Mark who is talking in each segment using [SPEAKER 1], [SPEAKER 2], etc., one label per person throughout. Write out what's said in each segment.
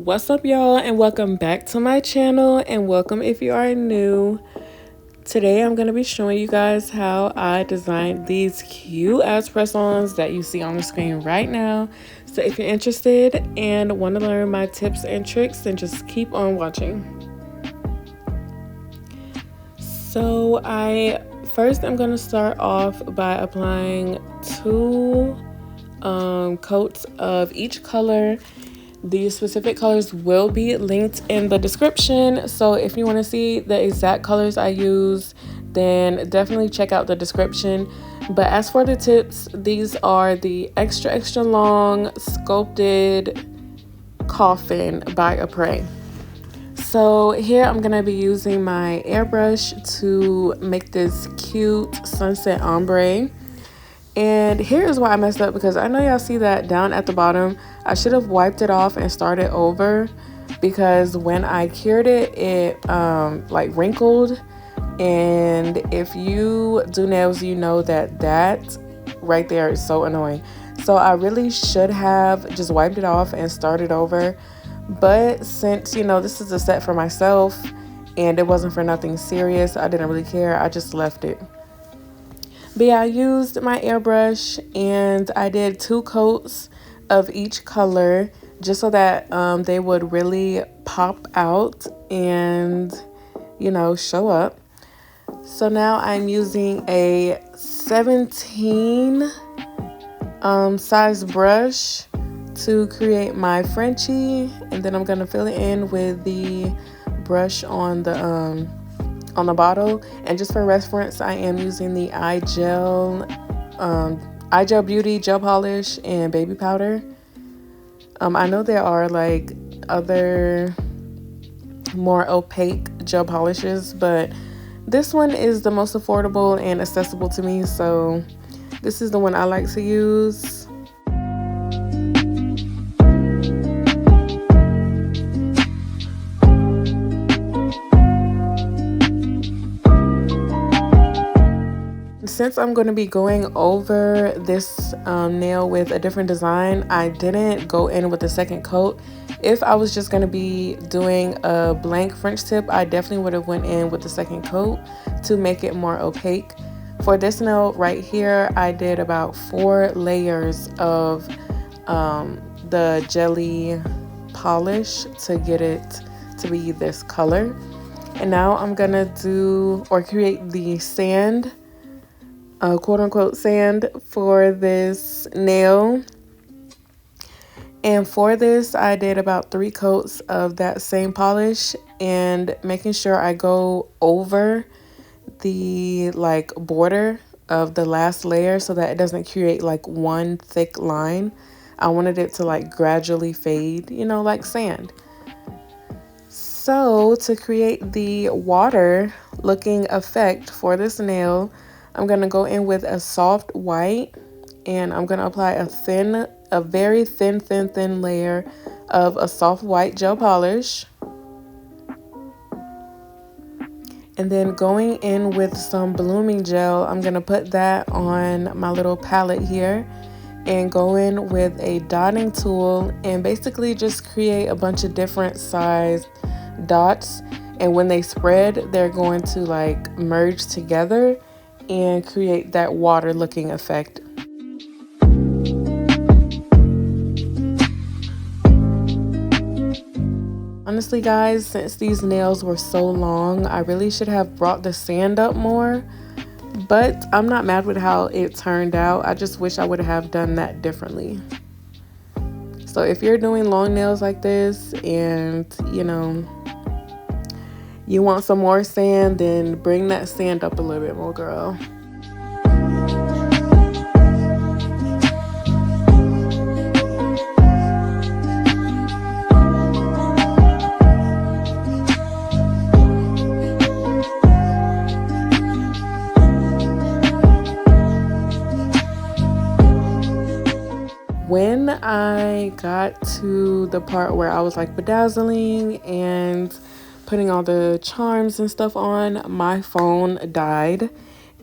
[SPEAKER 1] What's up, y'all, and welcome back to my channel, and welcome if you are new. Today I'm going to be showing you guys how I designed these cute ass press-ons that you see on the screen right now. So if you're interested and want to learn my tips and tricks, then just keep on watching. So first I'm going to start off by applying two coats of each color. These specific colors will be linked in the description, so if you want to see the exact colors I use, then definitely check out the description. But as for the tips, these are the extra long sculpted coffin by Apres. So here I'm gonna be using my airbrush to make this cute sunset ombre. And here is why I messed up, because I know y'all see that down at the bottom. I should have wiped it off and started over, because when I cured it, it like wrinkled. And if you do nails, you know that right there is so annoying. So I really should have just wiped it off and started over. But since, you know, this is a set for myself and it wasn't for nothing serious, I didn't really care. I just left it. But yeah, I used my airbrush and I did two coats of each color just so that they would really pop out and, you know, show up. So now I'm using a 17 size brush to create my Frenchie, and then I'm gonna fill it in with the brush on the bottle. And just for reference, I am using the eye gel beauty gel polish and baby powder. I know there are like other more opaque gel polishes, but this one is the most affordable and accessible to me, so this is the one I like to use. Since I'm going to be going over this nail with a different design, I didn't go in with the second coat. If I was just going to be doing a blank French tip, I definitely would have went in with the second coat to make it more opaque. For this nail right here, I did about 4 layers of the jelly polish to get it to be this color. And now I'm going to do or create the sand, quote unquote sand, for this nail. And for this, I did about 3 coats of that same polish, and making sure I go over the like border of the last layer so that it doesn't create like one thick line. I wanted it to like gradually fade, you know, like sand. So to create the water looking effect for this nail, I'm going to go in with a soft white, and I'm going to apply a very thin layer of a soft white gel polish. And then going in with some blooming gel, I'm going to put that on my little palette here and go in with a dotting tool and basically just create a bunch of different size dots. And when they spread, they're going to like merge together and create that water looking effect. Honestly guys, since these nails were so long, I really should have brought the sand up more, but I'm not mad with how it turned out. I just wish I would have done that differently. So if you're doing long nails like this and you know you want some more sand, then bring that sand up a little bit more, girl. When I got to the part where I was like bedazzling and putting all the charms and stuff on, my phone died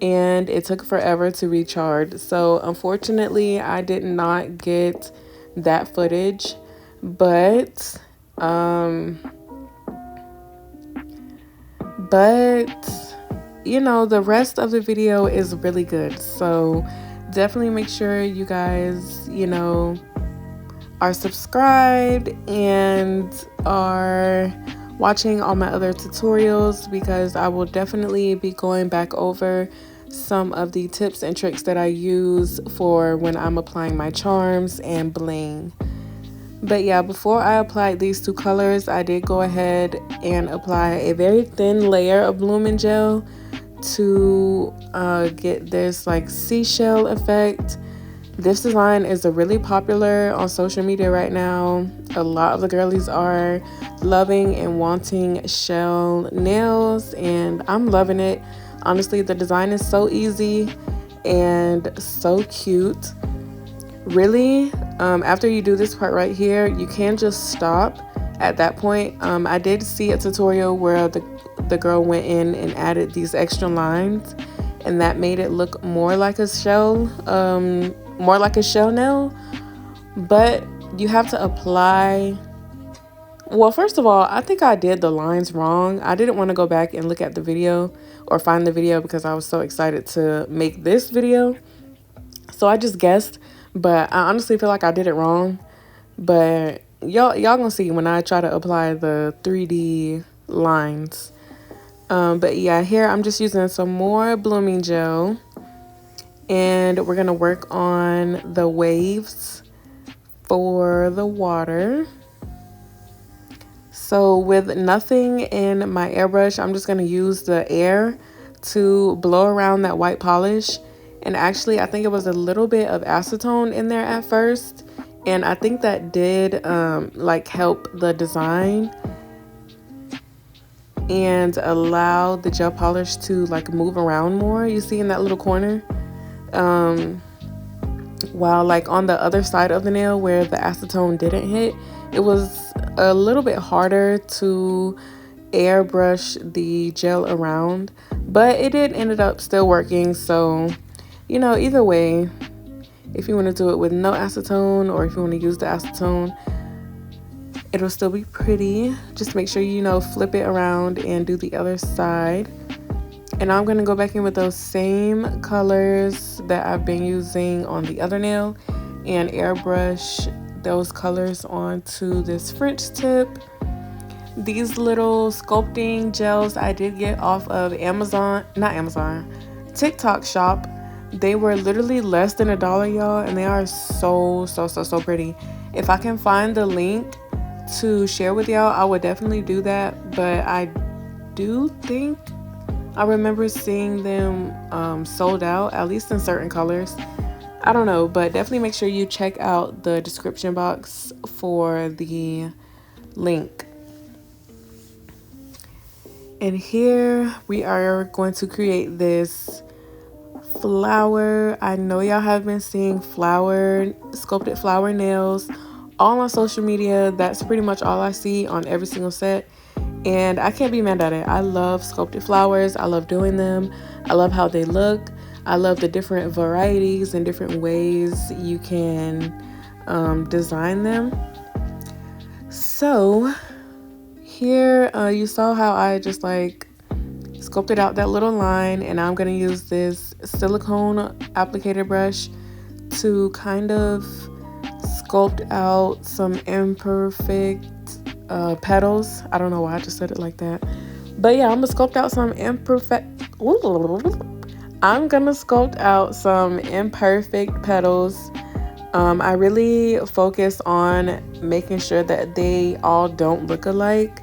[SPEAKER 1] and it took forever to recharge. So unfortunately, I did not get that footage, but But you know, the rest of the video is really good. So definitely make sure you guys, you know, are subscribed and are watching all my other tutorials, because I will definitely be going back over some of the tips and tricks that I use for when I'm applying my charms and bling. But yeah, before I applied these two colors, I did go ahead and apply a very thin layer of blooming gel to get this like seashell effect. This design is really popular on social media right now. A lot of the girlies are loving and wanting shell nails, and I'm loving it. Honestly, the design is so easy and so cute. Really, after you do this part right here, you can just stop at that point. I did see a tutorial where the girl went in and added these extra lines, and that made it look more like a shell, nail. But you have to apply. Well, first of all, I think I did the lines wrong. I didn't want to go back and look at the video or find the video because I was so excited to make this video. So I just guessed, but I honestly feel like I did it wrong. But y'all gonna see when I try to apply the 3D lines. But yeah, here I'm just using some more blooming gel, and we're gonna work on the waves for the water. So with nothing in my airbrush, I'm just gonna use the air to blow around that white polish. And actually, I think it was a little bit of acetone in there at first, and I think that did like help the design and allow the gel polish to like move around more. You see in that little corner, while like on the other side of the nail where the acetone didn't hit, it was a little bit harder to airbrush the gel around, but it did ended up still working. So you know, either way, if you want to do it with no acetone or if you want to use the acetone, it'll still be pretty. Just make sure you know, flip it around and do the other side. And I'm going to go back in with those same colors that I've been using on the other nail and airbrush those colors onto this French tip. These little sculpting gels I did get off of TikTok shop. They were literally less than $1, y'all, and they are so pretty. If I can find the link to share with y'all, I would definitely do that. But I do think I remember seeing them sold out, at least in certain colors. I don't know, but definitely make sure you check out the description box for the link. And here we are going to create this flower. I know y'all have been seeing sculpted flower nails all on social media. That's pretty much all I see on every single set, and I can't be mad at it. I love sculpted flowers. I love doing them. I love how they look. I love the different varieties and different ways you can design them. So here you saw how I just like sculpted out that little line, and I'm going to use this silicone applicator brush to kind of sculpt out some imperfect petals. I don't know why I just said it like that, but yeah, I'm gonna sculpt out some imperfect petals. I really focus on making sure that they all don't look alike,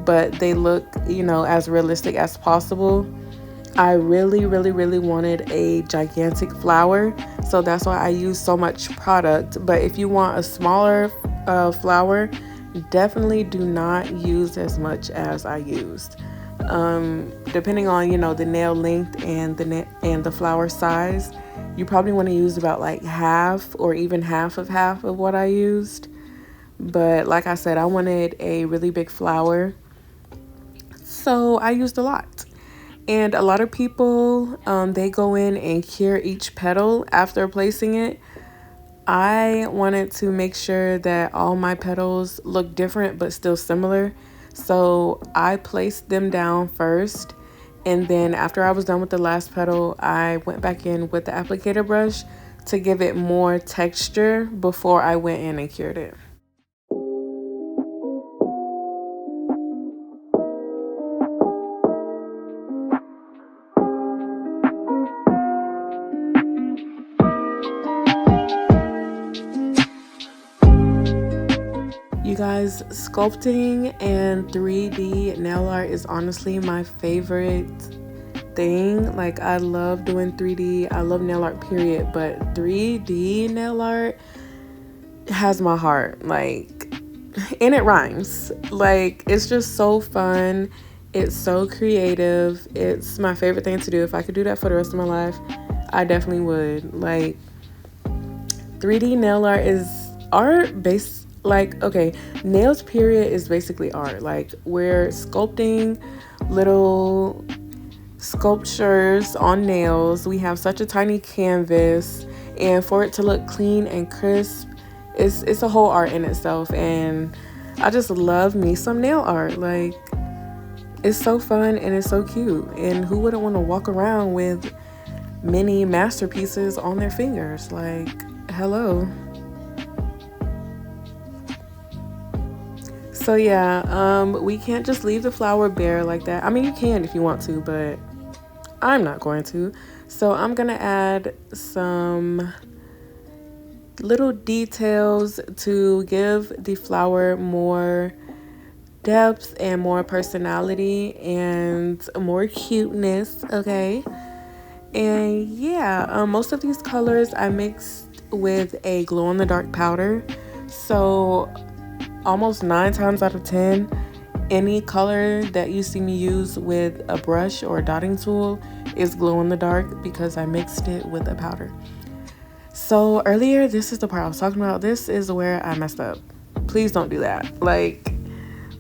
[SPEAKER 1] but they look, you know, as realistic as possible. I really wanted a gigantic flower, so that's why I use so much product. But if you want a smaller flower, definitely do not use as much as I used. Depending on, you know, the nail length and the flower size, you probably want to use about like half or even half of what I used. But like I said, I wanted a really big flower, so I used a lot. And a lot of people, they go in and cure each petal after placing it. I wanted to make sure that all my petals look different but still similar. So I placed them down first, and then after I was done with the last petal, I went back in with the applicator brush to give it more texture before I went in and cured it. You guys, sculpting and 3D nail art is honestly my favorite thing. Like, I love doing 3D. I love nail art, period. But 3D nail art has my heart. Like, and it rhymes. Like, it's just so fun. It's so creative. It's my favorite thing to do. If I could do that for the rest of my life, I definitely would. Like, 3D nail art is art based. Like, okay, nails period is basically art. Like, we're sculpting little sculptures on nails. We have such a tiny canvas, and for it to look clean and crisp, it's a whole art in itself. And I just love me some nail art. Like, it's so fun and it's so cute. And who wouldn't want to walk around with mini masterpieces on their fingers? Like, hello. So yeah, we can't just leave the flower bare like that. I mean, you can if you want to, but I'm not going to. So I'm gonna add some little details to give the flower more depth and more personality and more cuteness, okay? And yeah, most of these colors I mixed with a glow-in-the-dark powder. So almost 9 times out of 10, any color that you see me use with a brush or a dotting tool is glow in the dark because I mixed it with a powder. So earlier, this is the part I was talking about. This is where I messed up. Please don't do that. Like,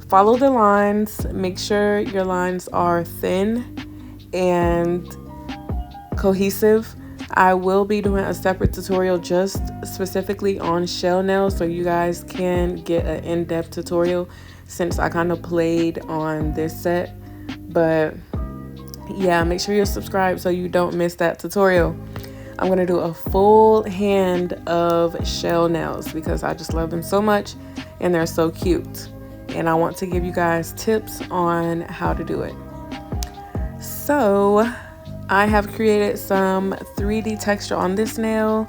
[SPEAKER 1] follow the lines. Make sure your lines are thin and cohesive. I will be doing a separate tutorial just specifically on shell nails, so you guys can get an in-depth tutorial since I kind of played on this set. But yeah, make sure you're subscribed so you don't miss that tutorial. I'm going to do a full hand of shell nails because I just love them so much and they're so cute. And I want to give you guys tips on how to do it. So I have created some 3D texture on this nail.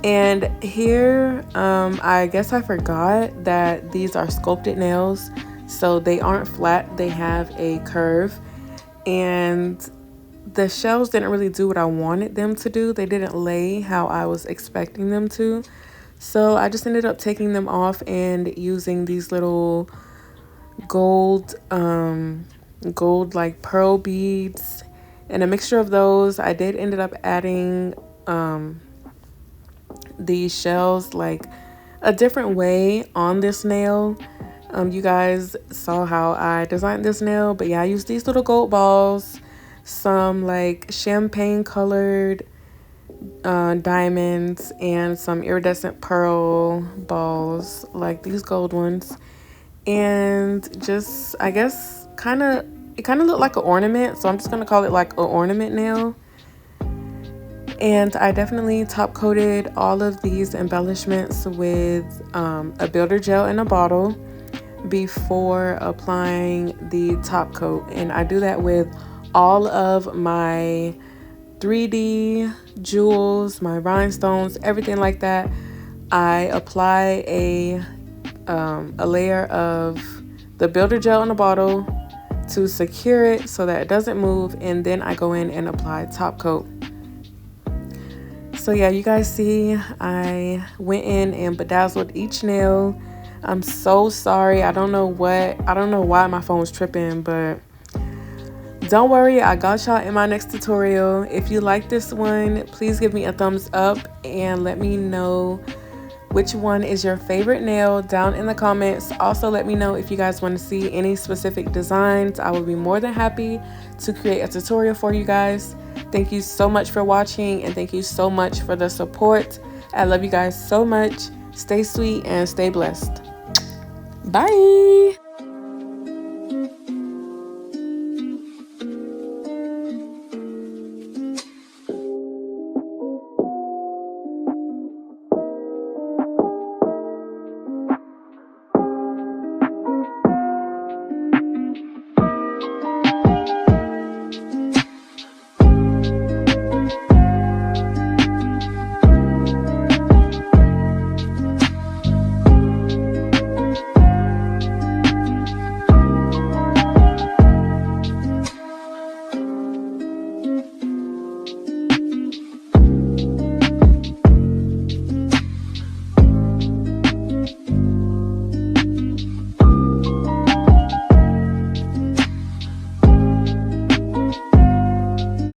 [SPEAKER 1] And here, I guess I forgot that these are sculpted nails. So they aren't flat, they have a curve. And the shells didn't really do what I wanted them to do. They didn't lay how I was expecting them to. So I just ended up taking them off and using these little gold like pearl beads and a mixture of those. I did ended up adding these shells like a different way on this nail. You guys saw how I designed this nail, but yeah, I used these little gold balls, some like champagne colored diamonds, and some iridescent pearl balls like these gold ones. And just, I guess, it kind of looked like an ornament, so I'm just gonna call it like an ornament nail. And I definitely top coated all of these embellishments with a builder gel in a bottle before applying the top coat. And I do that with all of my 3D jewels, my rhinestones, everything like that. I apply a layer of the builder gel in a bottle to secure it so that it doesn't move, and then I go in and apply top coat. So yeah, you guys see I went in and bedazzled each nail. I'm so sorry. I don't know why my phone's tripping, but don't worry, I got y'all in my next tutorial. If you like this one, please give me a thumbs up and let me know which one is your favorite nail down in the comments. Also, let me know if you guys want to see any specific designs. I will be more than happy to create a tutorial for you guys. Thank you so much for watching, and thank you so much for the support. I love you guys so much. Stay sweet and stay blessed. Bye.